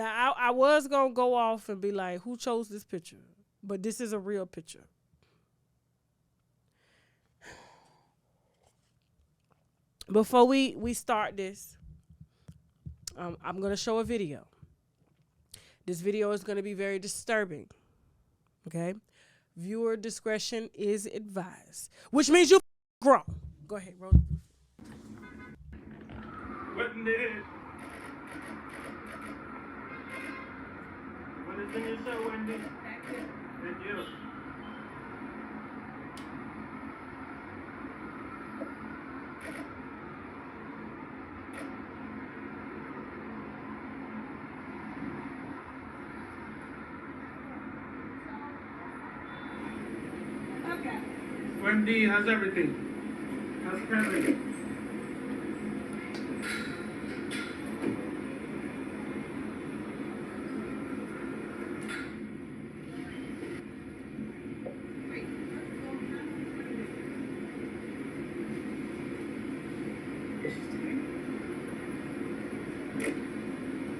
Now, I was going to go off and be like, who chose this picture? But this is a real picture. Before we start this, I'm going to show a video. This video is going to be very disturbing. Okay? Viewer discretion is advised. Which means you grown. Go ahead, roll. Wendy. What is in your show, Wendy? Thank you. Okay. Wendy, how's everything? How's Kevin?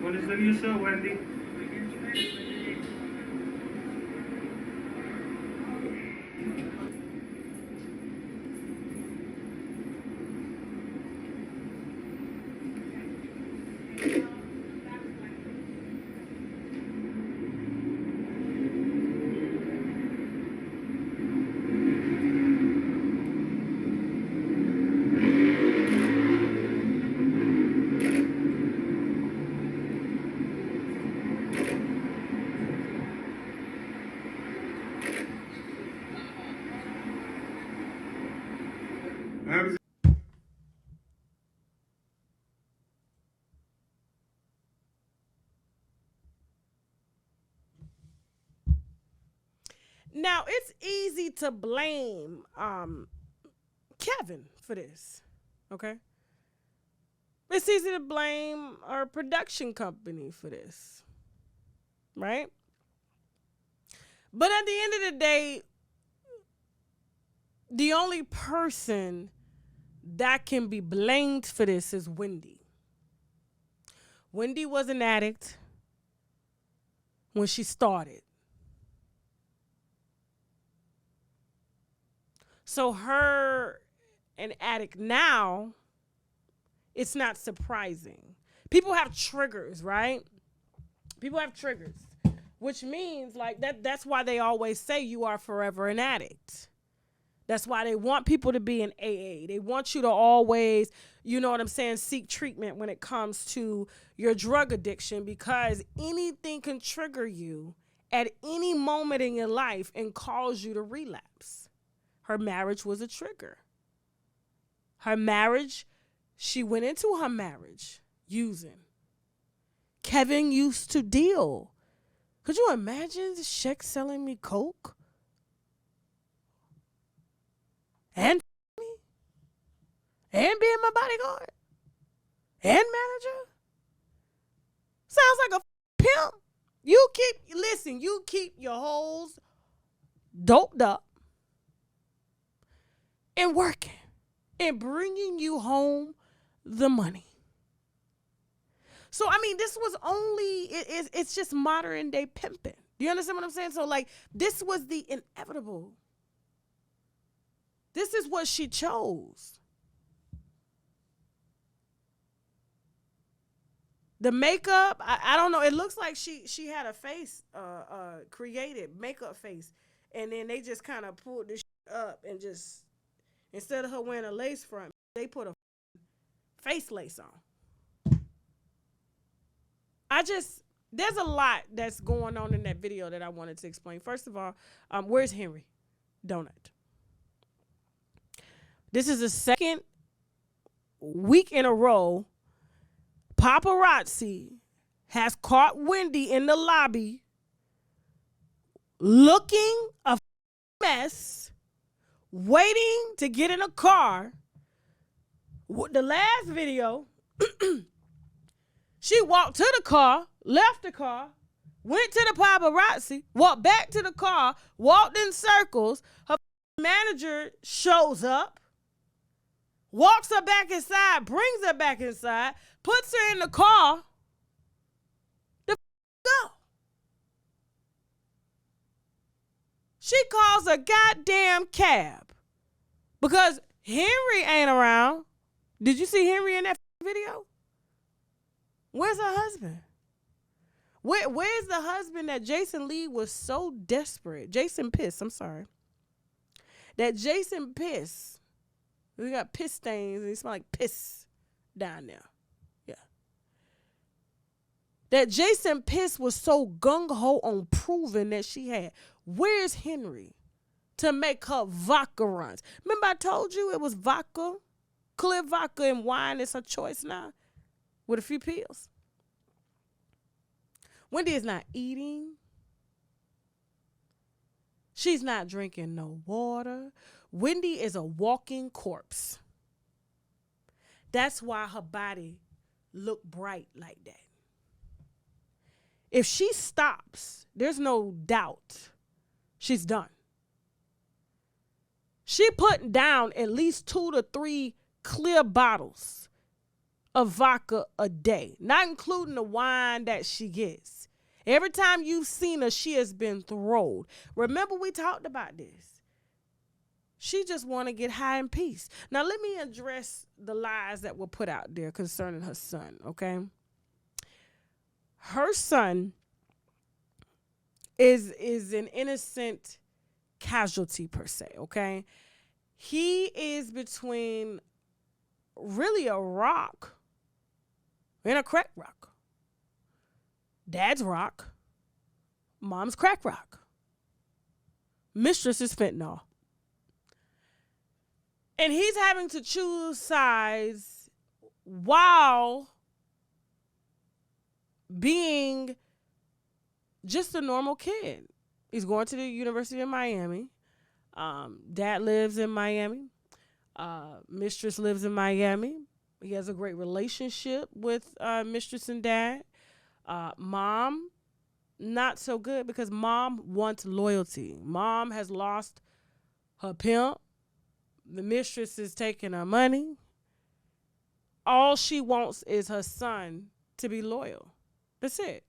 What is the new show, Wendy? Now, it's easy to blame Kevin for this, okay? It's easy to blame our production company for this, right? But at the end of the day, the only person that can be blamed for this is Wendy. Wendy was an addict when she started. So her an addict now, it's not surprising. People have triggers, right? People have triggers, which means like that's why they always say you are forever an addict. That's why they want people to be in AA. They want you to always, you know what I'm saying, seek treatment when it comes to your drug addiction, because anything can trigger you at any moment in your life and cause you to relapse. Her marriage was a trigger. Her marriage, she went into her marriage using. Kevin used to deal. Could you imagine Sheck selling me coke? And me? And being my bodyguard? And manager? Sounds like a pimp. You keep your hoes doped up and working and bringing you home the money. So, I mean, this was it's just modern day pimping. Do you understand what I'm saying? So, like, this was the inevitable. This is what she chose. The makeup, I don't know. It looks like she had a face created, makeup face. And then they just kind of pulled this up and just, instead of her wearing a lace front, they put a face lace on. There's a lot that's going on in that video that I wanted to explain. First of all, where's Henry Donut? This is the second week in a row paparazzi has caught Wendy in the lobby looking a mess, waiting to get in a car. The last video, she walked to the car, left the car, went to the paparazzi, walked back to the car, walked in circles. Her manager shows up, walks her back inside, brings her back inside, puts her in the car. The She calls a goddamn cab because Henry ain't around. Did you see Henry in that video? Where's her husband? Where's the husband that Jason Lee was so desperate? Jason Piss, I'm sorry. That Jason Piss, we got piss stains and he smell like piss down there. Yeah. That Jason Piss was so gung-ho on proving that she had. Where's Henry to make her vodka runs? Remember I told you it was vodka? Clear vodka and wine is her choice now with a few pills. Wendy is not eating. She's not drinking no water. Wendy is a walking corpse. That's why her body look bright like that. If she stops, there's no doubt she's done. She put down at least 2 to 3 clear bottles of vodka a day, not including the wine that she gets. Every time you've seen her, she has been throwed. Remember we talked about this. She just want to get high in peace. Now let me address the lies that were put out there concerning her son, okay? Her son is an innocent casualty per se, okay? He is between really a rock and a crack rock. Dad's rock, mom's crack rock. Mistress is fentanyl. And he's having to choose sides while being just a normal kid. He's going to the University of Miami. Dad lives in Miami. Mistress lives in Miami. He has a great relationship with Mistress and Dad. Mom, not so good because mom wants loyalty. Mom has lost her pimp. The mistress is taking her money. All she wants is her son to be loyal. That's it.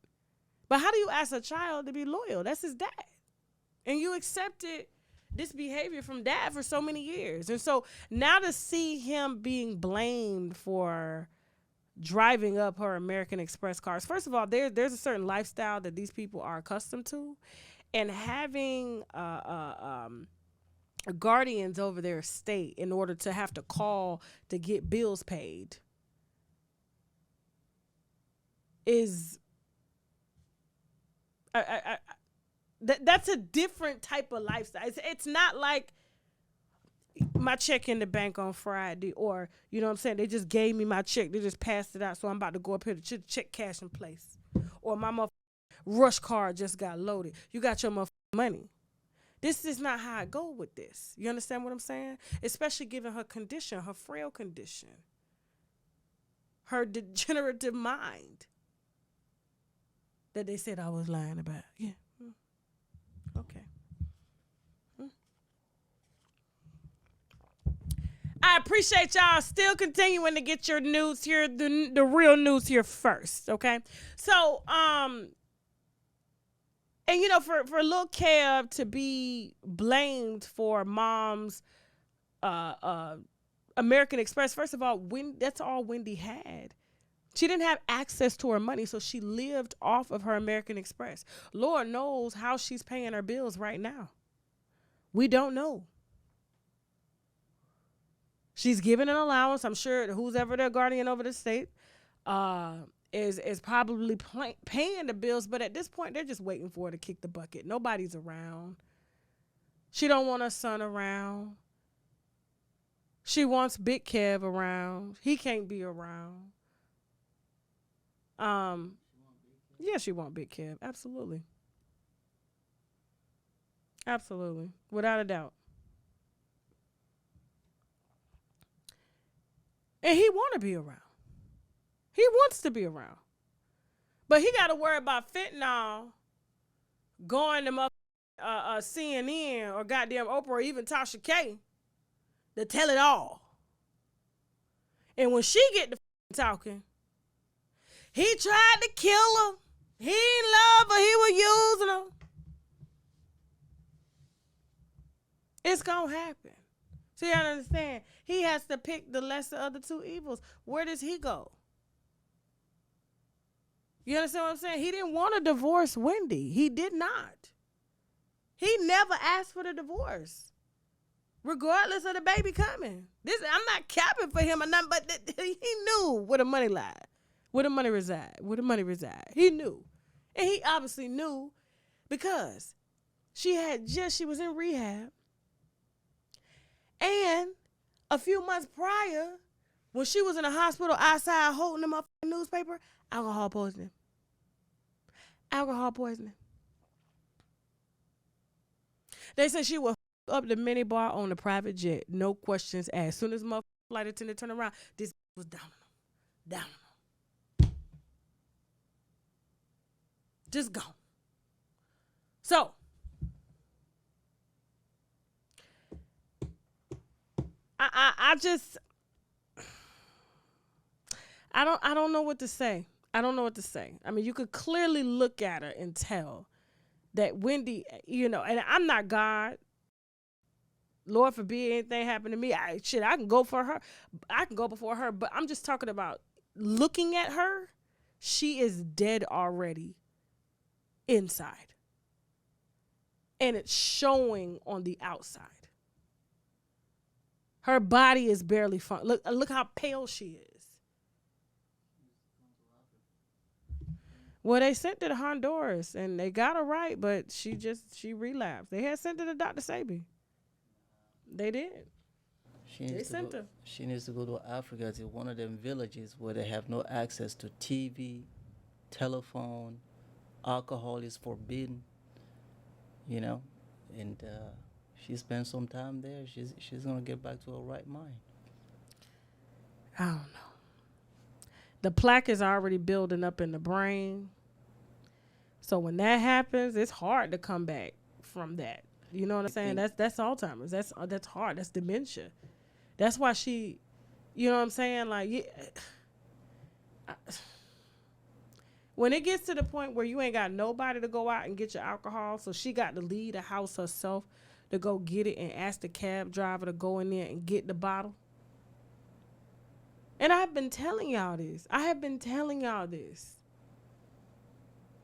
But how do you ask a child to be loyal? That's his dad. And you accepted this behavior from dad for so many years. And so now to see him being blamed for driving up her American Express cars. First of all, there's a certain lifestyle that these people are accustomed to. And having guardians over their estate in order to have to call to get bills paid is that's a different type of lifestyle. It's not like my check in the bank on Friday, or you know what I'm saying, they just gave me my check, they just passed it out, so I'm about to go up here to check cash in place, or my rush card just got loaded. You got your money. This is not how I go with this. You understand what I'm saying? Especially given her condition, her frail condition, her degenerative mind that they said I was lying about. Yeah. Okay. I appreciate y'all still continuing to get your news here, the real news here first, okay? So, and you know, for Lil Kev to be blamed for mom's American Express, first of all, that's all Wendy had. She didn't have access to her money, so she lived off of her American Express. Lord knows how she's paying her bills right now. We don't know. She's given an allowance. I'm sure who's ever their guardian over the state is probably paying the bills, but at this point, they're just waiting for her to kick the bucket. Nobody's around. She don't want her son around. She wants Big Kev around. He can't be around. Yeah, she wants Big Kev. Absolutely. Absolutely. Without a doubt. And he want to be around. He wants to be around. But he got to worry about fentanyl going to CNN or goddamn Oprah or even Tasha K to tell it all. And when she get to talking, he tried to kill her. He didn't love her. He was using her. It's gonna happen. See, I understand. He has to pick the lesser of the two evils. Where does he go? You understand what I'm saying? He didn't want to divorce Wendy. He did not. He never asked for the divorce, regardless of the baby coming. I'm not capping for him or nothing, but he knew where the money lied, where the money reside. He knew, and he obviously knew because she was in rehab, and a few months prior, when she was in the hospital outside holding them up in the newspaper, alcohol poisoning. Alcohol poisoning. They said she would up the minibar on the private jet, no questions asked. As soon as my flight attendant turned around, this was down on him. Just gone. So, I don't know what to say. I don't know what to say. I mean, you could clearly look at her and tell that Wendy, and I'm not God. Lord forbid anything happen to me. I can go for her. I can go before her. But I'm just talking about looking at her. She is dead already inside. And it's showing on the outside. Her body is barely fun. Look how pale she is. Well, they sent her to Honduras and they got her right, but she relapsed. They had sent her to Dr. Sabi. They did. She needs to go to Africa, to one of them villages where they have no access to TV, telephone, alcohol is forbidden, and she spent some time there. She's gonna get back to her right mind. I don't know. The plaque is already building up in the brain. So when that happens, it's hard to come back from that. You know what I'm saying? That's Alzheimer's. That's hard. That's dementia. That's why she, you know what I'm saying? Like, yeah, when it gets to the point where you ain't got nobody to go out and get your alcohol, so she got to leave the house herself to go get it and ask the cab driver to go in there and get the bottle. And I've been telling y'all this.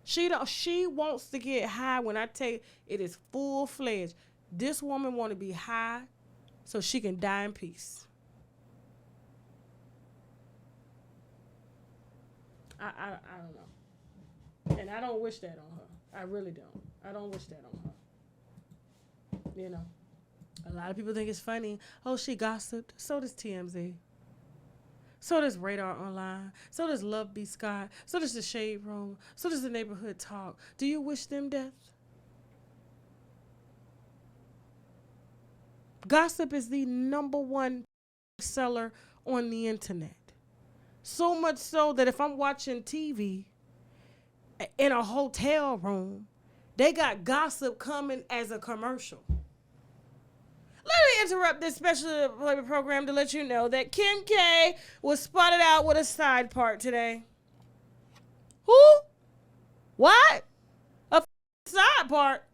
She wants to get high. When I tell you, it is full-fledged. This woman want to be high so she can die in peace. I don't know. And I don't wish that on her. I really don't. I don't wish that on her. A lot of people think it's funny. Oh, she gossiped. So does TMZ. So does Radar Online. So does Love B. Scott. So does the Shade Room. So does the Neighborhood Talk. Do you wish them death? Gossip is the number one seller on the internet. So much so that if I'm watching TV in a hotel room, they got gossip coming as a commercial. Let me interrupt this special program to let you know that Kim K was spotted out with a side part today. Who? What? A side part?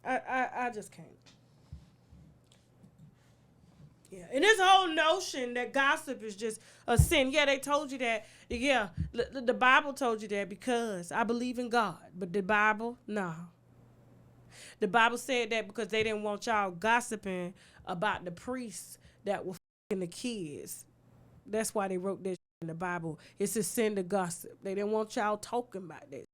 I just can't. Yeah, and this whole notion that gossip is just a sin. Yeah, they told you that. Yeah, the Bible told you that because I believe in God. But the Bible, no. The Bible said that because they didn't want y'all gossiping about the priests that were f***ing the kids. That's why they wrote that in the Bible. It's a sin to gossip. They didn't want y'all talking about that.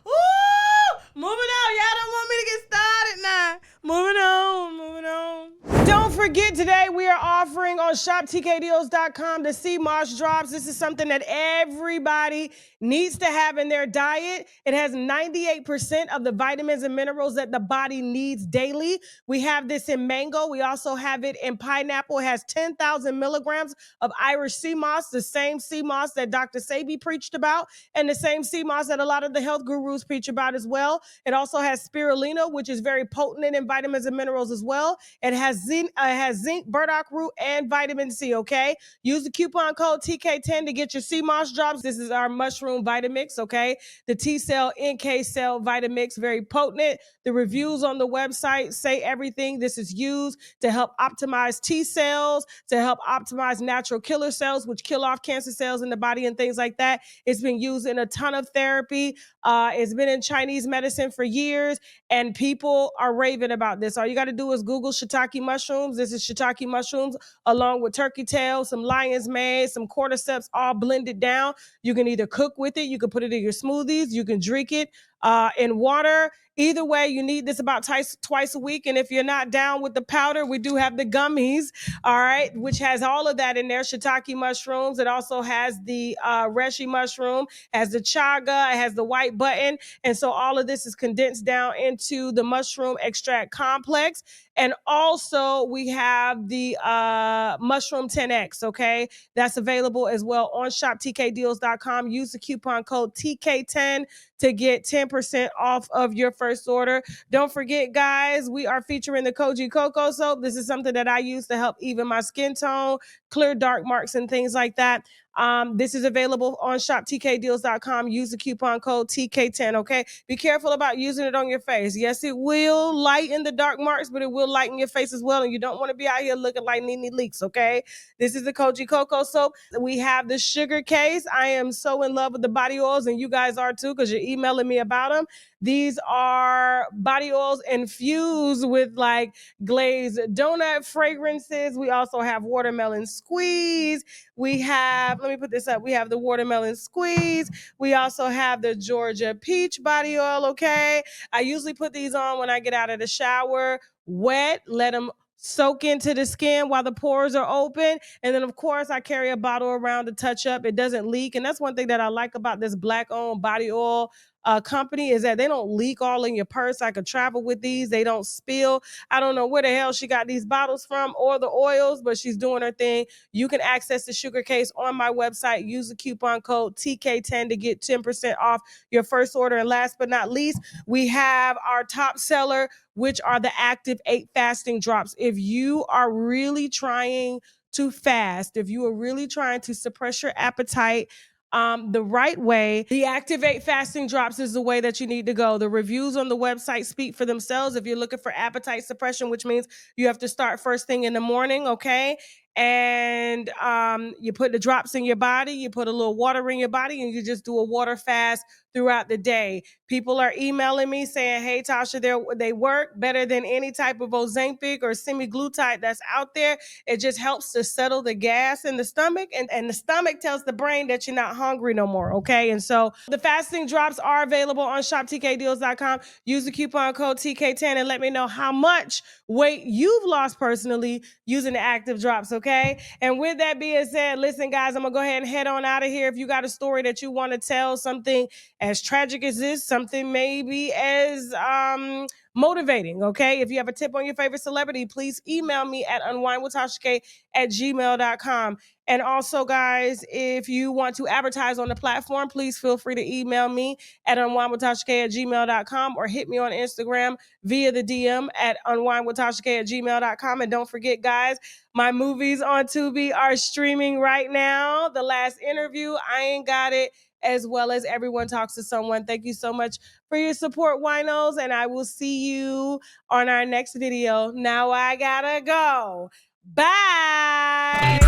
Ooh, moving on. Y'all don't want me to get started now. Moving on. Don't forget, today we are offering on shoptkdeals.com the sea moss drops. This is something that everybody needs to have in their diet. It has 98% of the vitamins and minerals that the body needs daily. We have this in mango. We also have it in pineapple. It has 10,000 milligrams of Irish sea moss, the same sea moss that Dr. Sabi preached about, and the same sea moss that a lot of the health gurus preach about as well. It also has spirulina, which is very potent in vitamins and minerals as well. It has has zinc, burdock root, and vitamin C, okay? Use the coupon code TK10 to get your sea moss drops. This is our mushroom Vitamix, okay? The T cell, NK cell Vitamix, very potent. The reviews on the website say everything. This is used to help optimize T cells, to help optimize natural killer cells, which kill off cancer cells in the body and things like that. It's been used in a ton of therapy. It's been in Chinese medicine for years, and people are raving about this. All you got to do is Google shiitake mushrooms. This is shiitake mushrooms along with turkey tail, some lion's mane, some cordyceps, all blended down. You can either cook with it, you can put it in your smoothies, you can drink it in water. Either way, you need this about twice a week. And if you're not down with the powder, we do have the gummies, all right, which has all of that in there. Shiitake mushrooms. It also has the reishi mushroom, has the chaga, it has the white button. And so all of this is condensed down into the mushroom extract complex. And also we have the mushroom 10X, okay? That's available as well on shoptkdeals.com. Use the coupon code TK10 to get 10% off of your first order. Don't forget, guys, we are featuring the Koji Cocoa Soap. This is something that I use to help even my skin tone, clear dark marks and things like that. This is available on shoptkdeals.com. Use the coupon code TK10, okay? Be careful about using it on your face. Yes, it will lighten the dark marks, but it will lighten your face as well, and you don't want to be out here looking like Nene Leaks, okay? This is the Koji Cocoa Soap. We have the sugar case. I am so in love with the body oils, and you guys are too, because you're emailing me about them. These are body oils infused with like glazed donut fragrances. We also have watermelon squeeze. We have, let me put this up. We have the watermelon squeeze. We also have the Georgia peach body oil, okay? I usually put these on when I get out of the shower, wet, let them soak into the skin while the pores are open. And then, of course, I carry a bottle around to touch up. It doesn't leak. And that's one thing that I like about this Black-owned body oil company is that they don't leak all in your purse. I could travel with these. They don't spill. I don't know where the hell she got these bottles from or the oils, but she's doing her thing. You can access the sugar case on my website. Use the coupon code TK10 to get 10% off your first order. And last but not least, we have our top seller, which are the Active 8 fasting drops. If you are really trying to fast, if you are really trying to suppress your appetite, the right way, the Activate Fasting Drops is the way that you need to go. The reviews on the website speak for themselves. If you're looking for appetite suppression, which means you have to start first thing in the morning, okay? And you put the drops in your body, you put a little water in your body, and you just do a water fast throughout the day. People are emailing me saying, hey, Tasha, they work better than any type of Ozempic or semaglutide that's out there. It just helps to settle the gas in the stomach, and the stomach tells the brain that you're not hungry no more, okay? And so the fasting drops are available on shoptkdeals.com. Use the coupon code TK10 and let me know how much weight you've lost personally using the active drops, okay? And with that being said, listen, guys, I'm going to go ahead and head on out of here. If you got a story that you want to tell, something as tragic as this, something maybe as motivating, okay? If you have a tip on your favorite celebrity, please email me at unwindwithtasha@gmail.com. And also, guys, if you want to advertise on the platform, please feel free to email me at unwindwithtasha@gmail.com or hit me on Instagram via the DM at unwindwithtasha@gmail.com. And don't forget, guys, my movies on Tubi are streaming right now. The Last Interview, I Ain't Got It, as well as Everyone Talks to Someone. Thank you so much for your support, winos, and I will see you on our next video. Now I gotta go. Bye.